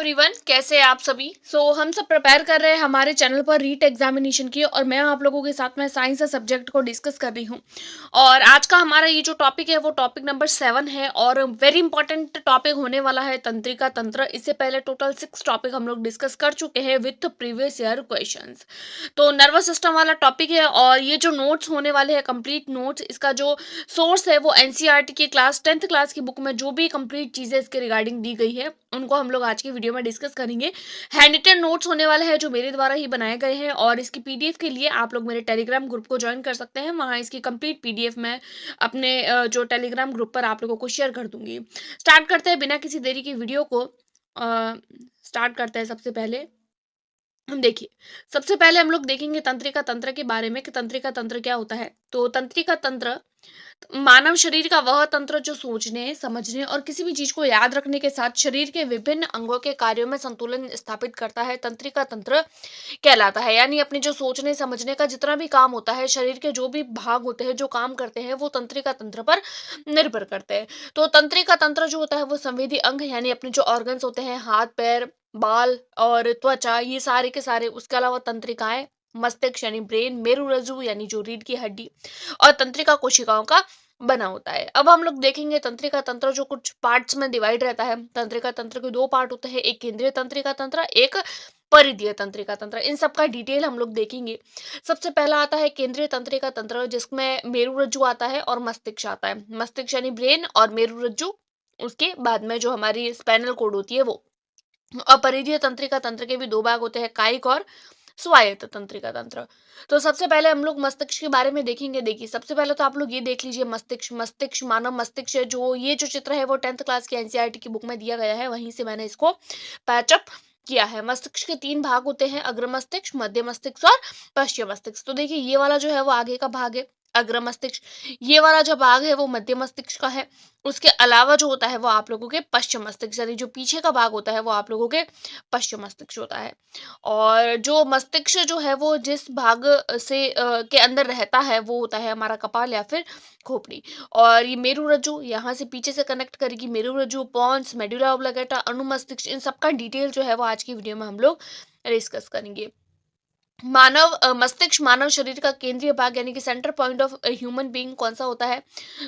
Everyone, कैसे हैं आप सभी। हम सब प्रिपेयर कर रहे हैं हमारे चैनल पर रीट एग्जामिनेशन की, और मैं आप लोगों के साथ में साइंस का सब्जेक्ट को डिस्कस कर रही हूं। और आज का हमारा ये जो टॉपिक है वो टॉपिक नंबर 7 है, और वेरी इंपॉर्टेंट टॉपिक होने वाला है तंत्रिका तंत्र। इससे पहले टोटल 6 टॉपिक हम लोग डिस्कस कर चुके हैं विथ प्रीवियस ईयर क्वेश्चंस। तो नर्वस सिस्टम वाला टॉपिक है, और ये जो नोट्स होने वाले हैं कंप्लीट नोट्स, इसका जो सोर्स है वो एनसीईआरटी की क्लास 10th क्लास की बुक में जो भी कंप्लीट चीजें इसके रिगार्डिंग दी गई है उनको हम लोग आज की वीडियो में डिस्कस करेंगे। हैंड रिटन नोट्स होने वाले हैं जो मेरे द्वारा ही बनाए गए हैं, और इसकी पीडीएफ के लिए आप लोग मेरे टेलीग्राम ग्रुप को ज्वाइन कर सकते हैं। वहां इसकी कंप्लीट पीडीएफ मैं अपने जो टेलीग्राम ग्रुप पर आप लोगों को शेयर कर दूंगी। स्टार्ट करते हैं बिना किसी देरी की वीडियो को। स्टार्ट करते हैं। सबसे पहले हम देखिए, सबसे पहले हम लोग देखेंगे तंत्रिका तंत्र के बारे में कि तंत्रिका तंत्र क्या होता है। तो तंत्रिका तंत्र मानव शरीर का वह तंत्र जो सोचने, समझने और किसी भी चीज को याद रखने के साथ शरीर के विभिन्न अंगों के कार्यों में संतुलन स्थापित करता है, तंत्रिका तंत्र कहलाता है। यानी अपने जो सोचने समझने का जितना भी काम होता है, शरीर के जो भी भाग होते हैं जो काम करते हैं, वो तंत्रिका तंत्र पर निर्भर करते हैं। तो तंत्रिका तंत्र जो होता है वो संवेदी अंग, यानी अपने जो ऑर्गन्स होते हैं, हाथ पैर बाल और त्वचा, ये सारे के सारे, उसके अलावा तंत्रिकाएं, मस्तिष्क यानी ब्रेन, मेरुरज्जु यानी जो रीढ़ की हड्डी, और तंत्रिका कोशिकाओं का बना होता है। अब हम लोग देखेंगे तंत्रिका तंत्र जो कुछ पार्ट्स में डिवाइड रहता है। तंत्रिका तंत्र के दो पार्ट होते हैं, एक केंद्रीय तंत्रिका तंत्र, एक परिधीय तंत्रिका तंत्र। इन सब का डिटेल हम लोग देखेंगे। सबसे पहला आता है केंद्रीय तंत्रिका तंत्र, जिसमें मेरुरज्जु आता है और मस्तिष्क आता है। मस्तिष्क यानी ब्रेन और मेरुरज्जु, उसके बाद में जो हमारी स्पाइनल कोड होती है वो। और परिधीय तंत्रिका तंत्र के भी दो भाग होते हैं, कायिक और स्वायत्त तंत्रिका तंत्र। तो सबसे पहले हम लोग मस्तिष्क के बारे में देखेंगे। देखिए, सबसे पहले तो आप लोग ये देख लीजिए, मस्तिष्क, मस्तिष्क मानव मस्तिष्क है। जो ये जो चित्र है वो 10th क्लास की एनसीईआरटी की बुक में दिया गया है, वहीं से मैंने इसको पैचअप किया है। मस्तिष्क के 3 भाग होते हैं, अग्र मस्तिष्क, मध्य मस्तिष्क और पश्चिम मस्तिष्क। तो देखिए, ये वाला जो है वो आगे का भाग है, अग्र मस्तिष्क। ये वाला जो भाग है वो मध्य मस्तिष्क का है। उसके अलावा जो होता है वो आप लोगों के पश्चिम मस्तिष्क, यानी जो पीछे का भाग होता है वो आप लोगों के पश्चिम मस्तिष्क होता है। और जो मस्तिष्क जो है वो जिस भाग से के अंदर रहता है वो होता है हमारा कपाल या फिर खोपड़ी। और ये मेरुरज्जु यहाँ से पीछे से कनेक्ट करेगी, मेरुरज्जु, पॉन्स, मेडुला ऑब्लिंगेटा, अनुमस्तिष्क, इन सबका डिटेल जो है वो आज की वीडियो में हम लोग डिस्कस करेंगे। मस्तिष्क मानव शरीर का केंद्रीय भाग, यानी कि centre point of human being कौन सा होता है,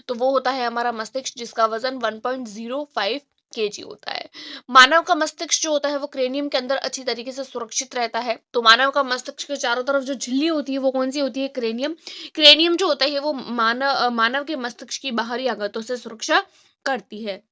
तो वो होता है हमारा मस्तिष्क, जिसका वजन 1.05 केजी होता है। मानव का मस्तिष्क जो होता है वो क्रेनियम के अंदर अच्छी तरीके से सुरक्षित रहता है। तो मानव का मस्तिष्क के चारों तरफ जो झिल्ली होती है वो कौन सी होती है, क्रेनियम। क्रेनियम जो होता है वो मानव के मस्तिष्क की बाहरी आगतों से सुरक्षा करती है।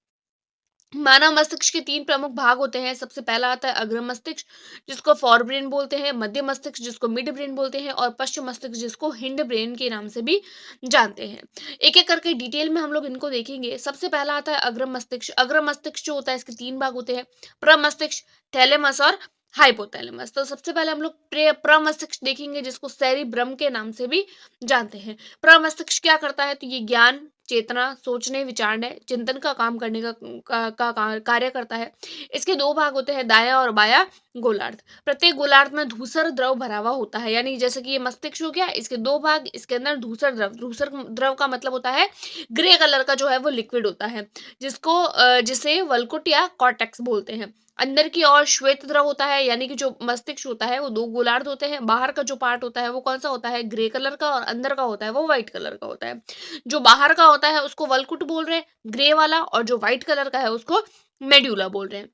मानव मस्तिष्क के 3 प्रमुख भाग होते हैं। सबसे पहला आता है अग्र मस्तिष्क, जिसको फॉर ब्रेन बोलते हैं, मध्य मस्तिष्क जिसको मिड ब्रेन बोलते हैं, और पश्चिम मस्तिष्क जिसको हिंड ब्रेन के नाम से भी जानते हैं। एक एक करके डिटेल में हम लोग इनको देखेंगे। सबसे पहला आता है अग्र मस्तिष्क। अग्र मस्तिष्क जो होता है इसके 3 भाग होते हैं, प्रमस्तिष्क, थैलेमस और हाइपोथैलेमस। तो सबसे पहले हम लोग प्रमस्तिष्क देखेंगे, जिसको सेरिब्रम के नाम से भी जानते हैं। प्रमस्तिष्क क्या करता है, तो ये ज्ञान, चेतना, सोचने, विचारने, चिंतन का काम करने का कार्य करता है। इसके 2 भाग होते हैं, दायां और बायां गोलार्ध। प्रत्येक गोलार्ध में धूसर द्रव भरा हुआ होता है, यानी जैसे कि ये मस्तिष्क हो गया, इसके 2 भाग, इसके अंदर धूसर द्रव। धूसर द्रव का मतलब होता है ग्रे कलर का जो है वो लिक्विड होता है, जिसे वल्कुट या कॉर्टेक्स बोलते हैं। अंदर की ओर श्वेत द्रव होता है, यानी कि जो मस्तिष्क होता है वो 2 गोलार्ध होते हैं। बाहर का जो पार्ट होता है वो कौन सा होता है, ग्रे कलर का, और अंदर का होता है वो व्हाइट कलर का होता है। जो बाहर का होता है उसको वल्कुट बोल रहे हैं, ग्रे वाला, और जो व्हाइट कलर का है उसको मेड्यूला बोल रहे हैं।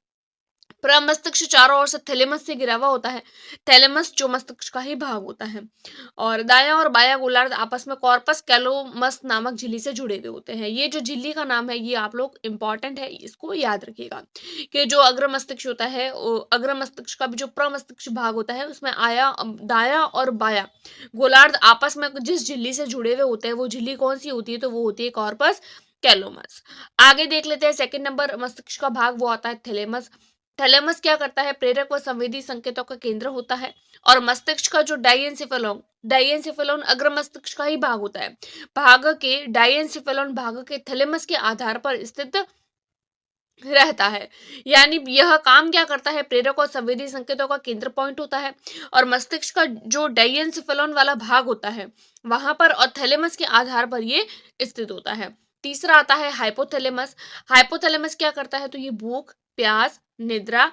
प्रमस्तिष्क चारों ओर से थैलेमस से घिरा हुआ होता है। थैलेमस जो मस्तिष्क का ही भाग होता है। और दायां और बायां गोलार्ध आपस में कॉर्पस कैलोमस नामक झिल्ली से जुड़े हुए होते हैं। ये जो झिल्ली का नाम है ये आप लोग इंपॉर्टेंट है, इसको याद रखिएगा कि जो अग्र मस्तिष्क होता है, अग्र मस्तिष्क का भी जो प्रमस्तिष्क भाग होता है उसमें दायां और बायां गोलार्ध आपस में जिस झिल्ली से जुड़े हुए होते हैं वो झिल्ली कौन सी होती है, तो वो होती है कॉर्पस कैलोमस। आगे देख लेते हैं, सेकंड नंबर मस्तिष्क का भाग वो आता है थैलेमस। थैलेमस क्या करता है, प्रेरक व संवेदी संकेतों का केंद्र होता है। और मस्तिष्क का जो डाइएन्सेफेलोन, डाइएन्सेफेलोन अग्र मस्तिष्क का ही भाग होता है। डाइएन्सेफेलोन भाग के थैलेमस के आधार पर स्थित रहता है। यानी यह काम क्या करता है, प्रेरक और संवेदी संकेतों का केंद्र पॉइंट होता है। और मस्तिष्क का जो डाइएन्सेफेलोन वाला भाग होता है वहां पर, और थैलेमस के आधार पर ये स्थित होता है। तीसरा आता है हाइपोथैलेमस। हाइपोथैलेमस क्या करता है, तो ये भूख, प्यास, निद्रा,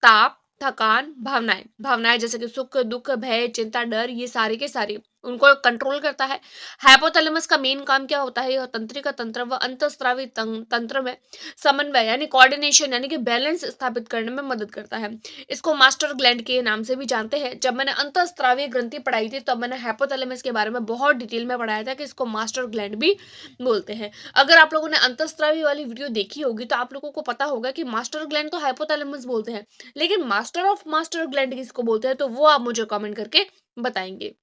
ताप, थकान, भावनाएं। भावनाएं जैसे कि सुख, दुख, भय, चिंता, डर, ये सारे के सारे उनको कंट्रोल करता है। हाइपोथैलेमस का मेन काम क्या होता है? यह तंत्रिका तंत्र व अंतःस्रावी तंत्र में समन्वय यानी कोऑर्डिनेशन यानी कि बैलेंस स्थापित करने में मदद करता है। इसको मास्टर ग्लैंड के नाम से भी जानते हैं। जब मैंने अंतःस्रावी ग्रंथि पढ़ाई थी तब मैंने हाइपोथैलेमस के बारे में बहुत डिटेल में पढ़ाया था कि इसको मास्टर ग्लैंड भी बोलते हैं। अगर आप लोगों ने अंतःस्रावी वाली वीडियो देखी होगी तो आप लोगों को पता होगा कि मास्टर ग्लैंड तो हाइपोथैलेमस बोलते हैं, लेकिन मास्टर ऑफ मास्टर ग्लैंड किसको बोलते हैं, तो वो आप मुझे कमेंट करके बताएंगे।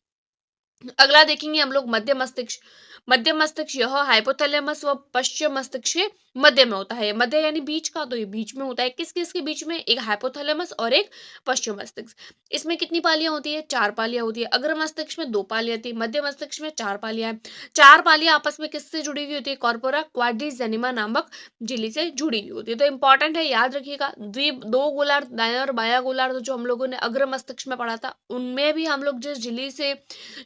अगला देखेंगे हम लोग मध्य मस्तिष्क। मध्य मस्तिष्क यह हाइपोथैलेमस व पश्चिम मस्तिष्क के मध्य में होता है। मध्य यानी बीच का, तो ये बीच में होता है। किस किस के बीच में? एक हाइपोथैलेमस और एक पश्चिम मस्तिष्क। इसमें कितनी पालियां होती है? 4 पालियां होती है। अग्र मस्तिष्क में 2 पालियां थी, मध्य मस्तिष्क में 4 पालियां हैं। 4 पालियां आपस में किससे जुड़ी हुई होती है? कॉर्पोरा क्वाड्रिस एनिमा नामक झिल्ली से जुड़ी हुई होती है। तो इंपॉर्टेंट है, याद रखिएगा। द्वीप 2 गोलार्ध दायां और बायां गोलार्ध जो हम लोगों ने अग्र मस्तिष्क में पढ़ा था, उनमें भी हम लोग जिस झिल्ली से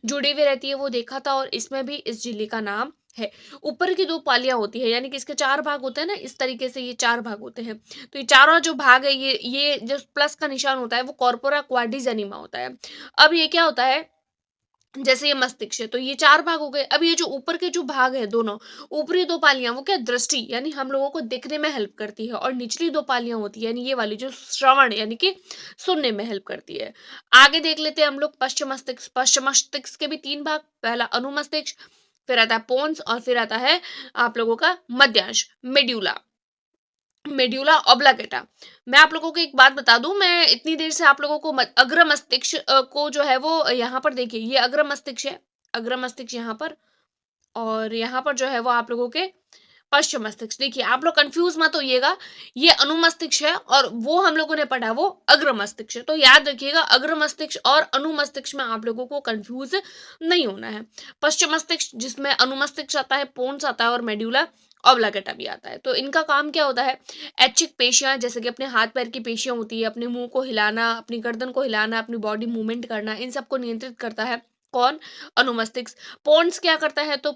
जुड़ी हुई रहती है वो देखा था, और इसमें भी इस झिल्ली का नाम है। ऊपर की 2 पालियां होती है, यानी कि इसके 4 भाग होते हैं ना, इस तरीके से ये 4 भाग होते हैं। तो ये चारों जो भाग है, ये जो प्लस का निशान होता है वो कॉर्पोरा क्वाड्रिस एनिमा होता है। अब ये क्या होता है, जैसे ये मस्तिष्क है तो ये 4 भाग हो गए। अब ये जो ऊपर के जो भाग है दोनों, ऊपरी 2 पालियां वो क्या? दृष्टि यानी हम लोगों को देखने में हेल्प करती है, और निचली 2 पालियां होती है यानी ये वाली जो श्रवण यानी कि सुनने में हेल्प करती है। आगे देख लेते हैं हम लोग पश्चिम मस्तिष्क। पश्चिम मस्तिष्क के भी 3 भाग, पहला अनुमस्तिष्क, फिर आता है पोन्स, और फिर आता है आप लोगों का मध्यांश मेड्यूला। Medulla oblongata. मैं आप लोगों को एक बात बता दूं, मैं इतनी देर से आप लोगों को अग्र मस्तिष्क को जो है वो यहाँ पर देखिए, ये अग्र मस्तिष्क है, अग्र मस्तिष्क यहाँ पर, और यहाँ पर जो है वो आप लोगों के पश्चिम मस्तिष्क। देखिए आप लोग कंफ्यूज मत होइएगा, ये अनुमस्तिष्क है और वो हम लोगों ने पढ़ा वो अग्र मस्तिष्क है। तो याद रखिएगा, अग्र मस्तिष्क और अनुमस्तिष्क में आप लोगों को कंफ्यूज नहीं होना है। पश्चिम मस्तिष्क जिसमें अनुमस्तिष्क आता है, पोन्स आता है, और मेड्यूला ऑब्लांगेटा भी आता है। तो इनका काम क्या होता है? ऐच्छिक पेशियां जैसे कि अपने हाथ पैर की पेशियां होती है, अपने मुंह को हिलाना, अपनी गर्दन को हिलाना, अपनी बॉडी मूवमेंट करना, इन सबको नियंत्रित करता है कौन? अनुमस्तिष्क। पोन्स क्या करता है? तो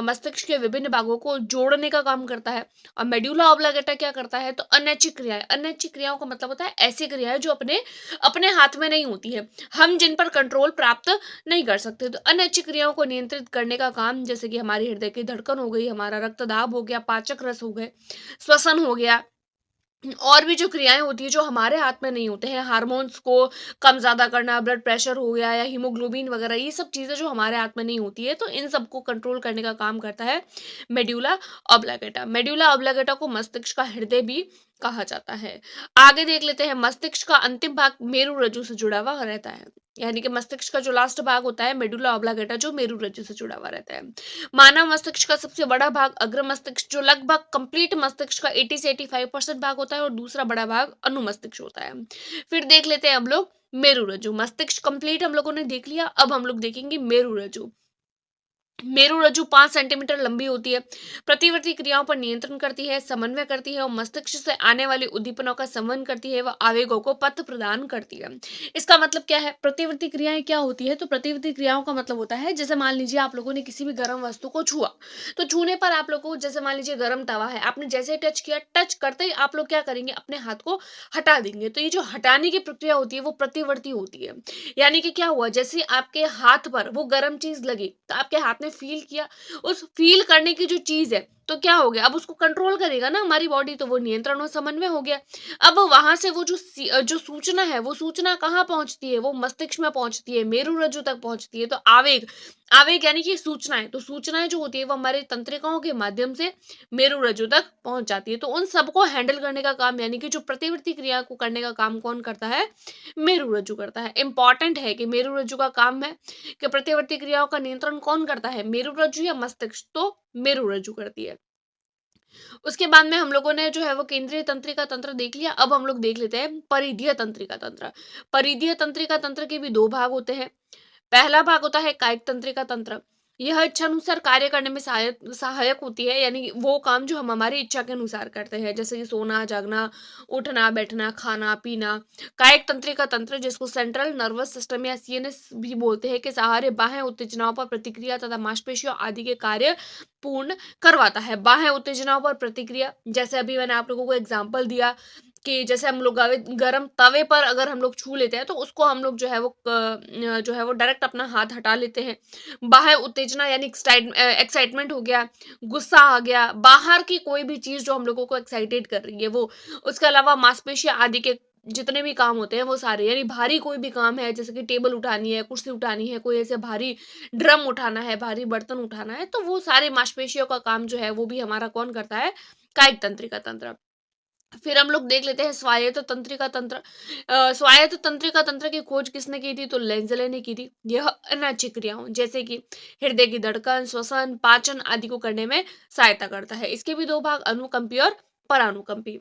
मस्तिष्क के विभिन्न भागों को जोड़ने का काम करता है। और मेड्यूला ऑब्लांगेटा क्या करता है? तो अनैच्छिक क्रियाएं। अनैच्छिक क्रियाओं का मतलब होता है ऐसी क्रियाएं जो अपने अपने हाथ में नहीं होती है, हम जिन पर कंट्रोल प्राप्त नहीं कर सकते। तो अनैच्छिक क्रियाओं को नियंत्रित करने का काम, जैसे कि हमारी हृदय की धड़कन हो गई, हमारा रक्तदाब हो गया, पाचक रस हो गए, श्वसन हो गया, और भी जो क्रियाएं होती है जो हमारे हाथ में नहीं होते हैं, हार्मोन्स को कम ज्यादा करना, ब्लड प्रेशर हो गया या हीमोग्लोबिन वगैरह, ये सब चीजें जो हमारे हाथ में नहीं होती है, तो इन सबको कंट्रोल करने का काम करता है मेड्यूला ऑब्लांगेटा। मेड्यूला ऑब्लांगेटा को मस्तिष्क का हृदय भी कहा जाता है। आगे देख लेते हैं, मस्तिष्क का अंतिम भाग मेरु रज्जु से जुड़ा हुआ रहता है, यानी कि मस्तिष्क का जो लास्ट भाग होता है मेडुला ऑब्लांगेटा, जो मेरु रज्जु से जुड़ा हुआ रहता है। मानव मस्तिष्क का सबसे बड़ा भाग अग्र मस्तिष्क, जो लगभग कंप्लीट मस्तिष्क का 80 से 85% भाग होता है, और दूसरा बड़ा भाग अनुमस्तिष्क होता है। फिर देख लेते हैं हम लोग मेरु रज्जु। मस्तिष्क कंप्लीट हम लोगों ने देख लिया, अब हम लोग देखेंगे मेरु रज्जु। मेरु रज्जु 5 सेंटीमीटर लंबी होती है, प्रतिवर्ती क्रियाओं पर नियंत्रण करती है, समन्वय करती है, और मस्तिष्क से आने वाली उद्दीपनों का संवहन करती है, वह आवेगों को पथ प्रदान करती है। इसका मतलब क्या है? प्रतिवर्ती क्रियाएं क्या होती है? तो प्रतिवर्ती क्रियाओं का मतलब होता है, जैसे मान लीजिए आप लोगों ने किसी भी गर्म वस्तु को छुआ, तो छूने पर आप लोगों को, जैसे मान लीजिए गर्म तवा है, आपने जैसे टच किया, टच करते ही आप लोग क्या करेंगे? अपने हाथ को हटा देंगे। तो ये जो हटाने की प्रक्रिया होती है वो प्रतिवर्ती होती है। यानी कि क्या हुआ, जैसे आपके हाथ पर वो गर्म चीज लगी तो आपके हाथ ने फील किया, उस फील करने की जो चीज है तो क्या हो गया? अब उसको कंट्रोल करेगा ना हमारी बॉडी, तो वो नियंत्रण और समन्वय हो गया। अब वहां से वो जो सूचना है, वो सूचना कहाँ पहुंचती है? वो मस्तिष्क में पहुंचती है, मेरु रज्जु तक पहुंचती है। तो आवेग, आवेग यानी कि सूचनाएं, तो सूचनाएं जो होती है वो हमारे तंत्रिकाओं के माध्यम से मेरु रज्जु तक पहुंच जाती है। तो उन सबको हैंडल करने का काम, यानी कि जो प्रतिवर्ती क्रिया को करने का काम कौन करता है? मेरु रज्जु करता है। इंपॉर्टेंट है कि मेरु रज्जु का काम है कि प्रतिवर्ती क्रियाओं का नियंत्रण कौन करता है? मेरु रज्जु या मस्तिष्क? तो मेरु रज्जु करती है। उसके बाद में हम लोगों ने जो है वो केंद्रीय तंत्रिका तंत्र देख लिया। अब हम लोग देख लेते हैं परिधीय तंत्रिका तंत्र। परिधीय तंत्रिका तंत्र के भी 2 भाग होते हैं। पहला भाग होता है कायिक तंत्रिका तंत्र। यह इच्छानुसार कार्य करने में सहायक सहायक होती है, यानी वो काम जो हम हमारी इच्छा के अनुसार करते हैं, जैसे कि सोना, जागना, उठना, बैठना, खाना, पीना। कायिक तंत्रिका तंत्र, जिसको सेंट्रल नर्वस सिस्टम या सीएनएस भी बोलते हैं, के सहारे बाह्य उत्तेजनाओं पर प्रतिक्रिया तथा मांसपेशियों आदि के कार्य पूर्ण करवाता है। बाह्य उत्तेजनाओं पर प्रतिक्रिया, जैसे अभी मैंने आप लोगों को एग्जाम्पल दिया कि जैसे हम लोग गरम तवे पर अगर हम लोग छू लेते हैं तो उसको हम लोग जो है वो डायरेक्ट अपना हाथ हटा लेते हैं। बाह्य उत्तेजना यानी एक्साइटमेंट हो गया, गुस्सा आ गया, बाहर की कोई भी चीज़ जो हम लोगों को एक्साइटेड कर रही है वो। उसके अलावा मांसपेशियाँ आदि के जितने भी काम होते हैं वो सारे, यानी भारी कोई भी काम है जैसे कि टेबल उठानी है, कुर्सी उठानी है, कोई ऐसे भारी ड्रम उठाना है, भारी बर्तन उठाना है, तो वो सारे मांसपेशियों का काम जो है वो भी हमारा कौन करता है? कायिक तंत्रिका तंत्र। फिर हम लोग देख लेते हैं स्वायत्त तंत्रिका तंत्र। स्वायत्त तंत्रिका तंत्र की खोज किसने की थी? तो लेंज़ले ने की थी। यह अनैच्छिक क्रियाओं जैसे कि हृदय की धड़कन, श्वसन, पाचन आदि को करने में सहायता करता है। इसके भी दो भाग, अनुकंपी और परानुकंपी।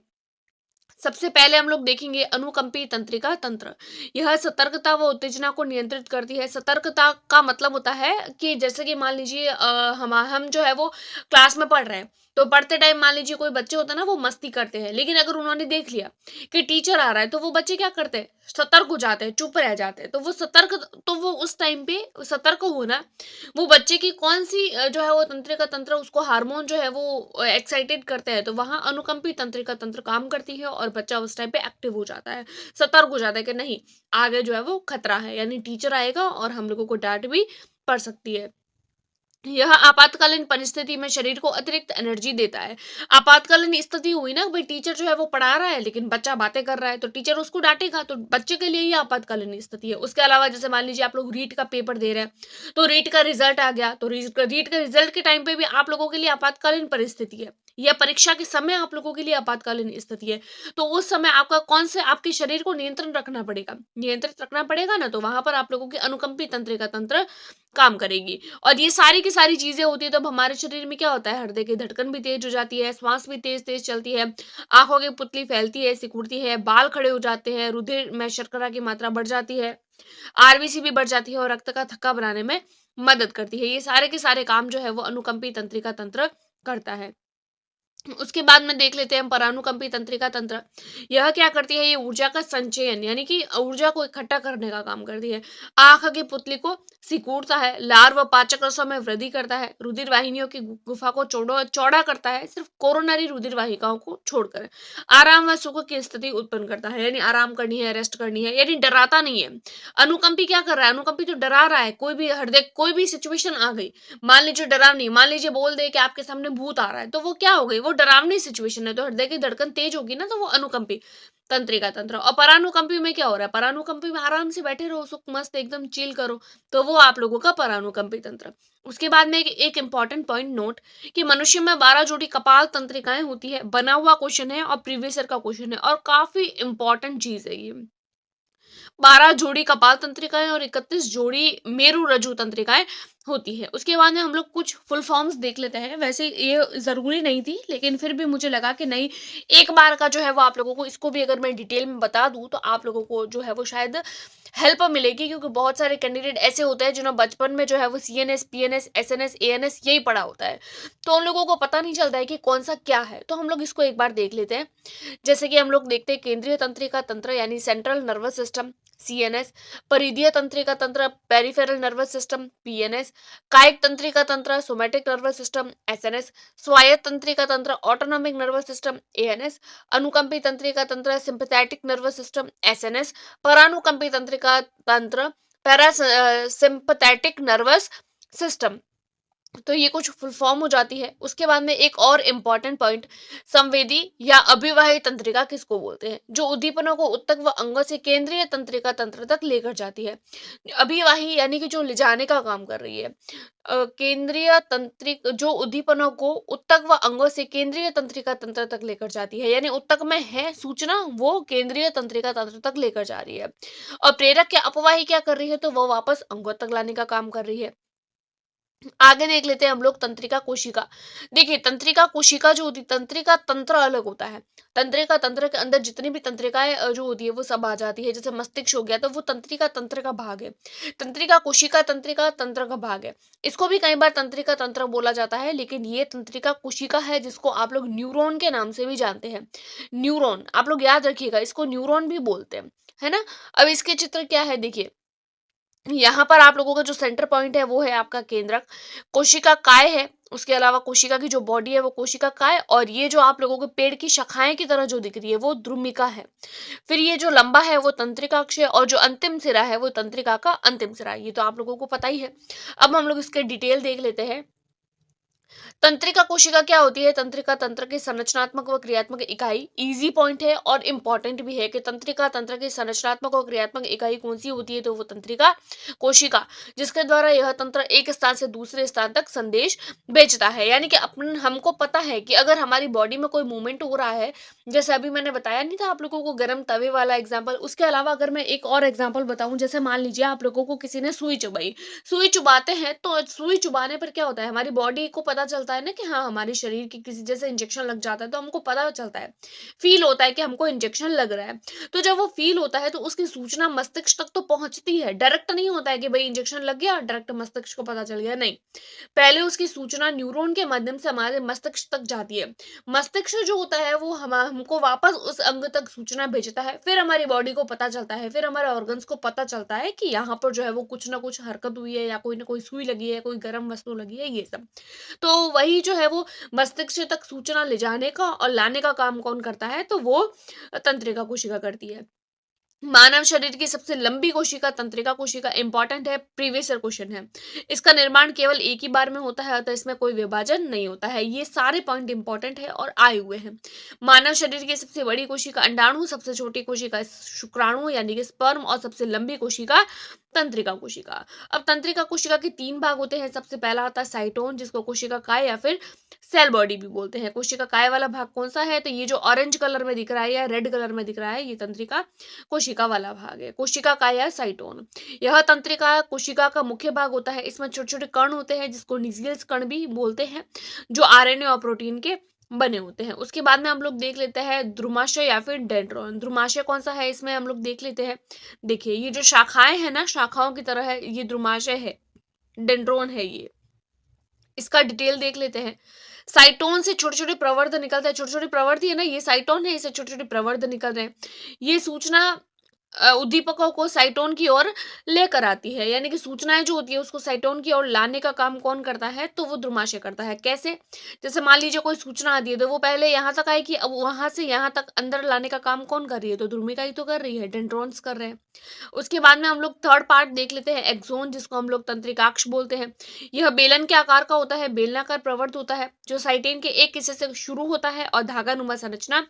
सबसे पहले हम लोग देखेंगे अनुकंपी तंत्रिका तंत्र। यह सतर्कता व उत्तेजना को नियंत्रित करती है। सतर्कता का मतलब होता है कि जैसे कि मान लीजिए हम जो है वो क्लास में पढ़ रहे हैं, तो पढ़ते टाइम मान लीजिए कोई बच्चे होते हैं ना, वो मस्ती करते हैं, लेकिन अगर उन्होंने देख लिया कि टीचर आ रहा है तो वो बच्चे क्या करते हैं? सतर्क हो जाते हैं, चुप रह जाते हैं। तो वो उस टाइम पे सतर्क होना, वो बच्चे की कौन-सी जो है वो तंत्रिका तंत्र, उसको हार्मोन जो है वो एक्साइटेड करते हैं, तो वहाँ अनुकंपी तंत्रिका तंत्र काम करती है और बच्चा उस टाइम पे एक्टिव हो जाता है, सतर्क हो जाता है कि नहीं, आगे जो है वो खतरा है, यानी टीचर आएगा और हम लोगों को डाँट भी पड़ सकती है। यह आपातकालीन परिस्थिति में शरीर को अतिरिक्त एनर्जी देता है। आपातकालीन स्थिति हुई ना, भाई टीचर जो है वो पढ़ा रहा है लेकिन बच्चा बातें कर रहा है, तो टीचर उसको डांटेगा, तो बच्चे के लिए ये आपातकालीन स्थिति है। उसके अलावा जैसे मान लीजिए आप लोग रीट का पेपर दे रहे हैं, तो रीट का रिजल्ट आ गया, तो रीट के रिजल्ट के टाइम पे भी आप लोगों के लिए आपातकालीन परिस्थिति है, या परीक्षा के समय आप लोगों के लिए आपातकालीन स्थिति है। तो उस समय आपका कौन से आपके शरीर को नियंत्रण रखना पड़ेगा, नियंत्रित रखना पड़ेगा ना, तो वहां पर आप लोगों की अनुकंपी तंत्रिका तंत्र काम करेगी। और ये सारी की सारी चीजें होती है तब हमारे शरीर में क्या होता है? हृदय की धड़कन भी तेज हो जाती है, श्वास भी तेज तेज चलती है, आंखों की पुतली फैलती है, सिकुड़ती है, बाल खड़े हो जाते हैं, रुधिर में शर्करा की मात्रा बढ़ जाती है, आरबीसी भी बढ़ जाती है और रक्त का थक्का बनाने में मदद करती है। ये सारे के सारे काम जो है वो अनुकंपी तंत्रिका तंत्र करता है। उसके बाद में देख लेते हैं हम परानुकंपी तंत्रिका तंत्र। यह क्या करती है? ये ऊर्जा का संचयन यानी कि ऊर्जा को इकट्ठा करने का काम करती है। आंख की पुतली को सिकुड़ता है, लार व पाचक रसों में वृद्धि करता है, रुधिर वाहिनियों की गुफा को चौड़ा करता है, सिर्फ कोरोनरी रुधिर वाहिकाओं को छोड़कर। आराम व सुख की स्थिति उत्पन्न करता है, यानी आराम करनी है, रेस्ट करनी है, यानी डराता नहीं है। अनुकंपी क्या कर रहा है? अनुकंपी तो डरा रहा है, कोई भी हृदय कोई भी सिचुएशन आ गई, मान लीजिए डरावनी, मान लीजिए बोल दे कि आपके सामने भूत आ रहा है, तो वो क्या हो गई? वो डरावनी सिचुएशन है, तो हृदय की धड़कन तेज होगी ना, तो वो अनुकंपी तंत्रिका तंत्र। और परानुकंपी में क्या हो रहा है? परानुकंपी में आराम से बैठे रहो, सुख मस्त एकदम चिल करो, तो वो आप लोगों का परानुकंपी तंत्र। उसके बाद में एक इंपॉर्टेंट पॉइंट नोट कि मनुष्य में 12 जोड़ी कपाल तंत्रिकाएं होती है। बना हुआ क्वेश्चन है और प्रीवियस ईयर का क्वेश्चन है और काफी इंपॉर्टेंट चीज है ये। 12 जोड़ी कपाल तंत्रिकाएं और 31 जोड़ी मेरु रज्जु तंत्रिकाएं होती है। उसके बाद में हम लोग कुछ फुल फॉर्म्स देख लेते हैं। वैसे ये जरूरी नहीं थी, लेकिन फिर भी मुझे लगा कि नहीं, एक बार का जो है वो आप लोगों को इसको भी अगर मैं डिटेल में बता दूं तो आप लोगों को जो है वो शायद हेल्प मिलेगी, क्योंकि बहुत सारे कैंडिडेट ऐसे होते हैं जिन्होंने बचपन में जो है वो सीएनएस, पीएनएस, एसएनएस, एएनएस यही पढ़ा होता है, तो उन लोगों को पता नहीं चलता है कि कौन सा क्या है। तो हम लोग इसको एक बार देख लेते हैं। जैसे कि हम लोग देखते हैं केंद्रीय तंत्रिका तंत्र यानी सेंट्रल नर्वस सिस्टम, सीएनएस, परिधीय तंत्रिका तंत्र, पेरिफेरल नर्वस सिस्टम, पीएनएस, कायिक तंत्रिका तंत्र, सोमैटिक नर्वस सिस्टम, एसएनएस, स्वायत्त तंत्रिका तंत्र, ऑटोनॉमिक नर्वस सिस्टम, एएनएस, अनुकंपी तंत्रिका तंत्र, सिंपैथेटिक नर्वस सिस्टम, एसएनएस, परानुकंपी तंत्रिका तंत्र, पैरासिम्पथेटिक नर्वस सिस्टम। तो ये कुछ फुल फॉर्म हो जाती है। उसके बाद में एक और इम्पॉर्टेंट पॉइंट, संवेदी या अभिवाही तंत्रिका किसको बोलते हैं? जो उद्दीपनों को उत्तक व अंगों से केंद्रीय तंत्रिका तंत्र तक लेकर जाती है। अभिवाही यानी कि जो ले जाने का काम कर रही है। केंद्रीय तंत्रिक जो उद्दीपनों को उत्तक व अंगों से केंद्रीय तंत्रिका तंत्र तक लेकर जाती है, यानी उत्तक में है सूचना, वो केंद्रीय तंत्रिका तंत्र तक लेकर जा रही है। और प्रेरक या अपवाही क्या कर रही है? तो वो वापस अंगों तक लाने का काम कर रही है। आगे देख लेते हैं हम लोग तंत्रिका कोशिका। देखिए तंत्रिका कोशिका जो होती, तंत्रिका तंत्र अलग होता है। तंत्रिका तंत्र के अंदर जितनी भी तंत्रिकाएं जो होती है वो सब आ जाती है। जैसे मस्तिष्क हो गया तो वो तंत्रिका तंत्र का भाग है। तंत्रिका कोशिका तंत्रिका तंत्र का भाग है। इसको भी कई बार तंत्रिका तंत्र बोला जाता है, लेकिन ये तंत्रिका कोशिका है जिसको आप लोग न्यूरॉन के नाम से भी जानते हैं। न्यूरॉन आप लोग याद रखिएगा, इसको न्यूरॉन भी बोलते हैं, है ना। अब इसके चित्र क्या है देखिए, यहाँ पर आप लोगों का जो सेंटर पॉइंट है वो है आपका केंद्रक, कोशिका काय है, उसके अलावा कोशिका की जो बॉडी है वो कोशिका काय, और ये जो आप लोगों के पेड़ की शाखाएं की तरह जो दिख रही है वो द्रुमिका है। फिर ये जो लंबा है वो तंत्रिका अक्ष है, और जो अंतिम सिरा है वो तंत्रिका का अंतिम सिरा है। ये तो आप लोगों को पता ही है। अब हम लोग इसके डिटेल देख लेते हैं। तंत्रिका कोशिका क्या होती है? तंत्रिका तंत्र की संरचनात्मक व क्रियात्मक इकाई। इजी पॉइंट है और इंपॉर्टेंट भी है कि तंत्रिका तंत्र की संरचनात्मक और क्रियात्मक इकाई कौन सी होती है, तो वो तंत्रिका कोशिका, जिसके द्वारा यह तंत्र एक स्थान से दूसरे स्थान तक संदेश भेजता है। यानी कि अपन हमको पता है कि अगर हमारी बॉडी में कोई मूवमेंट हो रहा है, जैसे अभी मैंने बताया नहीं था आप लोगों को गर्म तवे वाला एग्जाम्पल, उसके अलावा अगर मैं एक और एग्जाम्पल बताऊं, जैसे मान लीजिए आप लोगों को किसी ने सुई चुभाई, सुई चुभाते हैं तो सुई चुभाने पर क्या होता है, हमारी बॉडी को पता चलता है ना कि हाँ हमारे शरीर की किसी जैसे इंजेक्शन लग जाता है, तो हमको पता चलता है, फील होता है कि हमको इंजेक्शन लग रहा है। तो जब वो फील होता है तो उसकी सूचना मस्तिष्क तक तो पहुंचती है, डायरेक्ट नहीं होता है कि भाई इंजेक्शन लग गया डायरेक्ट मस्तिष्क को पता चल गया, नहीं। पहले उसकी सूचना न्यूरॉन के माध्यम से हमारे मस्तिष्क तक जाती है। मस्तिष्क जो होता है वो हमको वापस उस अंग तक सूचना भेजता है, फिर हमारी बॉडी को पता चलता है, फिर हमारे ऑर्गन्स को पता चलता है कि यहाँ पर जो है वो कुछ ना कुछ हरकत हुई है, या कोई ना कोई सुई लगी है, कोई गर्म वस्तु लगी है, ये सब। तो वही जो है वो मस्तिष्क तक सूचना ले जाने का और लाने का काम कौन करता है, तो वो तंत्रिका कोशिका करती है। मानव शरीर की सबसे लंबी कोशिका तंत्रिका कोशिका इंपॉर्टेंट है, प्रीवियस ईयर क्वेश्चन है। इसका निर्माण केवल एक ही बार में होता है, अतः इसमें कोई विभाजन नहीं होता है। ये सारे पॉइंट इंपॉर्टेंट है और आए हुए हैं। मानव शरीर की सबसे बड़ी कोशिका अंडाणु, सबसे छोटी कोशिका शुक्राणु यानी कि स्पर्म, और सबसे लंबी कोशिका तंत्रिका कोशिका। अब तंत्रिका कोशिका के तीन भाग होते हैं। सबसे पहला आता है साइटोन, जिसको कोशिका काय या फिर सेल बॉडी भी बोलते हैं। कोशिका काय वाला भाग कौन सा है, तो ये जो ऑरेंज कलर में दिख रहा है या रेड कलर में दिख रहा है, ये तंत्रिका कोशिका वाला भाग है। कोशिका काय या साइटोन, यह तंत्रिका कोशिका का मुख्य भाग होता है। इसमें छोटे छोटे कण होते हैं जिसको न्यूक्लियस कण भी बोलते हैं, जो आरएनए और प्रोटीन के बने होते हैं। उसके बाद में हम लोग देख लेते हैं द्रुमाशय या फिर डेंड्रॉन। द्रुमाशय कौन सा है, इसमें हम लोग देख लेते हैं। देखिए ये जो शाखाएं हैं ना, शाखाओं की तरह है, ये द्रुमाशय है, डेंड्रोन है ये। इसका डिटेल देख लेते हैं। साइटोन से छोटे छोटे प्रवर्ध निकलते हैं, छोटे छोटे प्रवर्ध है ना, ये साइटोन है, इससे छोटे छोटे प्रवर्ध निकल रहे हैं। ये सूचना उद्दीपकों को साइटोन की ओर लेकर आती है, यानी कि सूचनाएं जो होती है उसको साइटोन की ओर लाने का काम कौन करता है, तो वो द्रुमाशय करता है। कैसे? जैसे मान लीजिए कोई सूचना आती है तो वो पहले यहाँ तक आएगी, अब वहां से यहाँ तक अंदर लाने का काम कौन कर रही है, तो द्रुमिका ही तो कर रही है, डेंड्रॉन्स कर रहे हैं। उसके बाद में हम लोग थर्ड पार्ट देख लेते हैं, एक्सोन, जिसको हम लोग तंत्रिकाक्ष बोलते हैं। यह बेलन के आकार का होता है, बेलनाकार प्रवर्त होता है, जो साइटेन के एक हिस्से से शुरू होता है और धागा नुमा संरचना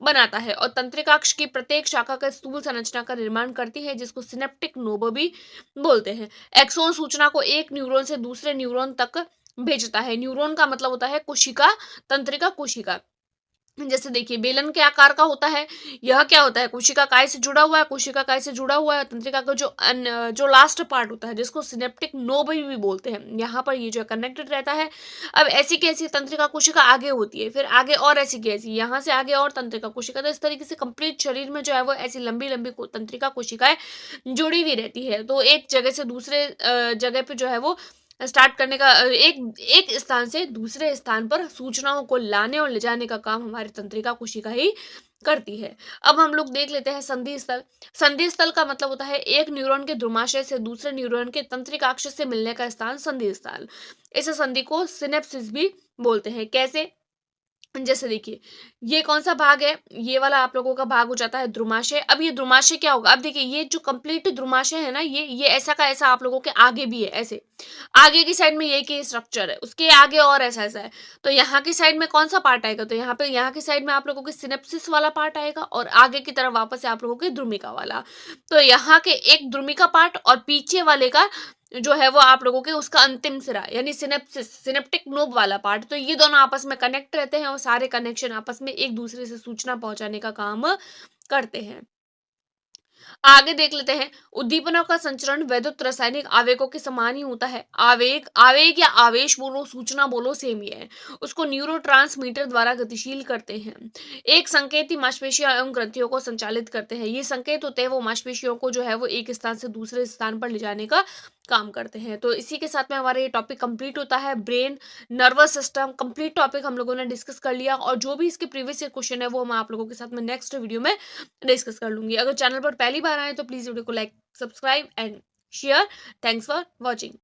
बनाता है, और तंत्रिकाक्ष की प्रत्येक शाखा का स्थूल संरचना का निर्माण करती है, जिसको सिनेप्टिक नोब भी बोलते हैं। एक्सोन सूचना को एक न्यूरॉन से दूसरे न्यूरॉन तक भेजता है। न्यूरॉन का मतलब होता है कोशिका, तंत्रिका कोशिका। जैसे देखिए बेलन के आकार का होता है, यह क्या होता है, कोशिका काय से जुड़ा हुआ है, कोशिका काय से जुड़ा हुआ है। तंत्रिका का जो लास्ट पार्ट होता है, जिसको सिनेप्टिक नोब भी बोलते हैं, यहाँ पर ये जो कनेक्टेड रहता है। अब ऐसी की ऐसी तंत्रिका कोशिका आगे होती है, फिर आगे और ऐसी की ऐसी, यहाँ से आगे और तंत्रिका कोशिका। तो इस तरीके से कंप्लीट शरीर में जो है वो ऐसी लंबी लंबी तंत्रिका कोशिकाएं जुड़ी हुई रहती है। तो एक जगह से दूसरे जगह पे जो है वो स्टार्ट करने का एक एक स्थान से दूसरे स्थान पर सूचनाओं को लाने और ले जाने का काम हमारी तंत्रिका कोशिका ही करती है। अब हम लोग देख लेते हैं संधि स्थल। संधि स्थल का मतलब होता है एक न्यूरॉन के द्रुमाशय से दूसरे न्यूरॉन के तंत्रिकाक्ष से मिलने का स्थान संधि स्थल। इस संधि को सिनेप्सिस भी बोलते हैं। कैसे? जैसे देखिए ये कौन सा भाग है, ये वाला आप लोगों का भाग हो जाता है द्रुमाशय। अब ये द्रुमाशय क्या होगा, अब देखिए ये जो कंप्लीट द्रुमाशय है ना, ये ऐसा का ऐसा आप लोगों के आगे भी है, ऐसे आगे की साइड में ये की स्ट्रक्चर है, उसके आगे और ऐसा ऐसा है। तो यहाँ की साइड में कौन सा पार्ट आएगा, तो यहाँ पे यहाँ की साइड में आप लोगों के सिनेप्सिस वाला पार्ट आएगा, और आगे की तरफ वापस से आप लोगों के द्रुमिका वाला। तो यहाँ के एक द्रुमिका पार्ट और पीछे वाले का जो है वो आप लोगों के उसका अंतिम सिरा यानी सिनेप्सिस, सिनेप्टिक नोब वाला पार्ट। तो ये दोनों आपस में कनेक्ट रहते हैं और सारे कनेक्शन आपस में एक दूसरे से सूचना पहुंचाने का काम करते हैं। आगे देख लेते हैं, उद्दीपनों का संचरण वैद्युत रासायनिक आवेगों के समान ही होता है। आवेग आवेग या आवेश बोलो, सूचना बोलो, सेम ही है। उसको न्यूरोट्रांसमीटर द्वारा गतिशील करते हैं। एक संकेत ही मांसपेशियों एवं ग्रंथियों को संचालित करते हैं। ये संकेत होते हैं वो मांसपेशियों को जो है वो एक स्थान से दूसरे स्थान पर ले जाने का काम करते हैं। तो इसी के साथ में हमारा ये टॉपिक कंप्लीट होता है। Brain, nervous system, complete topic हम लोगों ने डिस्कस कर लिया, और जो भी इसके प्रीवियस ईयर क्वेश्चन है वो मैं आप लोगों के साथ में नेक्स्ट वीडियो में डिस्कस कर लूंगी। अगर चैनल पर पहली बार आए तो प्लीज वीडियो को like, subscribe and share. Thanks for watching.